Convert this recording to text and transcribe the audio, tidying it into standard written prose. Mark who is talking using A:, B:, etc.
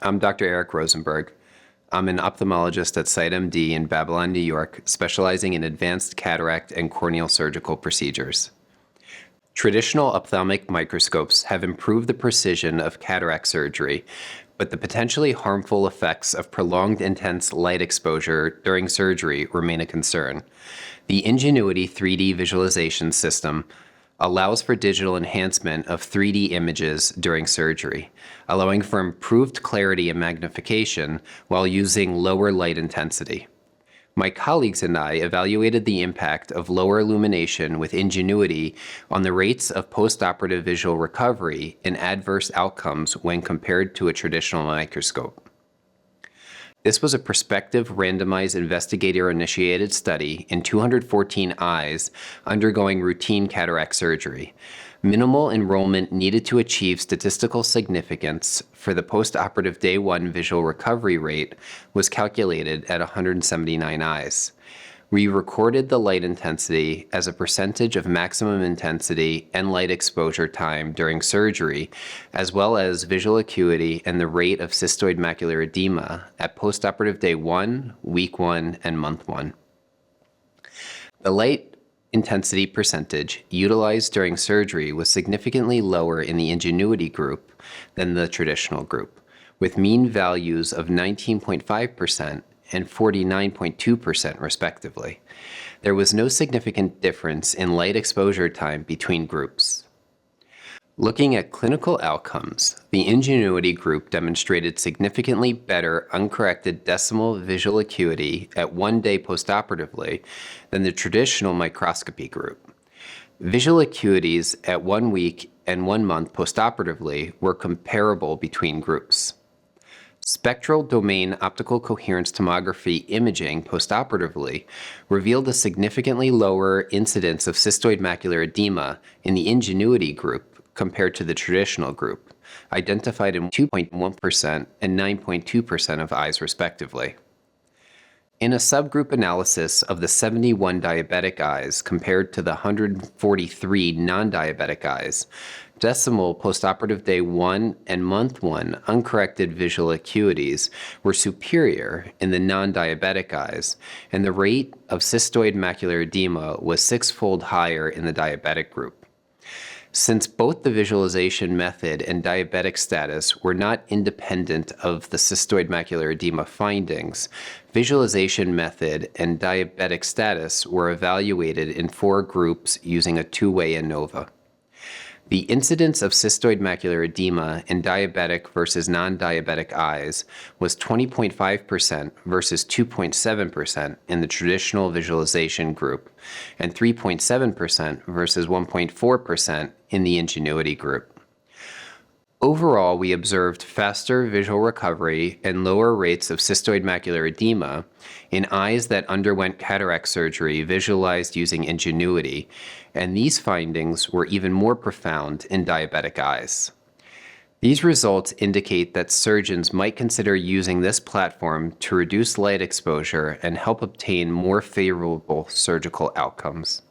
A: I'm Dr. Eric Rosenberg. I'm an ophthalmologist at SiteMD in Babylon, New York, specializing in advanced cataract and corneal surgical procedures. Traditional ophthalmic microscopes have improved the precision of cataract surgery, but the potentially harmful effects of prolonged intense light exposure during surgery remain a concern. The NGENUITY 3D visualization system allows for digital enhancement of 3D images during surgery, allowing for improved clarity and magnification while using lower light intensity. My colleagues and I evaluated the impact of lower illumination with NGENUITY on the rates of postoperative visual recovery and adverse outcomes when compared to a traditional microscope. This was a prospective randomized investigator-initiated study in 214 eyes undergoing routine cataract surgery. Minimal enrollment needed to achieve statistical significance for the postoperative day 1 visual recovery rate was calculated at 179 eyes. We recorded the light intensity as a percentage of maximum intensity and light exposure time during surgery, as well as visual acuity and the rate of cystoid macular edema at postoperative day 1, week 1, and month 1. The light intensity percentage utilized during surgery was significantly lower in the NGENUITY group than the traditional group, with mean values of 19.5% and 49.2% respectively. There was no significant difference in light exposure time between groups. Looking at clinical outcomes, the NGENUITY group demonstrated significantly better uncorrected decimal visual acuity at 1 day postoperatively than the traditional microscopy group. Visual acuities at 1 week and 1 month postoperatively were comparable between groups. Spectral domain optical coherence tomography imaging postoperatively revealed a significantly lower incidence of cystoid macular edema in the NGENUITY group compared to the traditional group, identified in 2.1% and 9.2% of eyes respectively. In a subgroup analysis of the 71 diabetic eyes compared to the 143 non-diabetic eyes, decimal postoperative day 1 and month 1 uncorrected visual acuities were superior in the non-diabetic eyes, and the rate of cystoid macular edema was 6-fold higher in the diabetic group. Since both the visualization method and diabetic status were not independent of the cystoid macular edema findings, visualization method and diabetic status were evaluated in 4 groups using a 2-way ANOVA. The incidence of cystoid macular edema in diabetic versus non-diabetic eyes was 20.5% versus 2.7% in the traditional visualization group, and 3.7% versus 1.4% in the NGENUITY group. Overall, we observed faster visual recovery and lower rates of cystoid macular edema in eyes that underwent cataract surgery visualized using NGENUITY, and these findings were even more profound in diabetic eyes. These results indicate that surgeons might consider using this platform to reduce light exposure and help obtain more favorable surgical outcomes.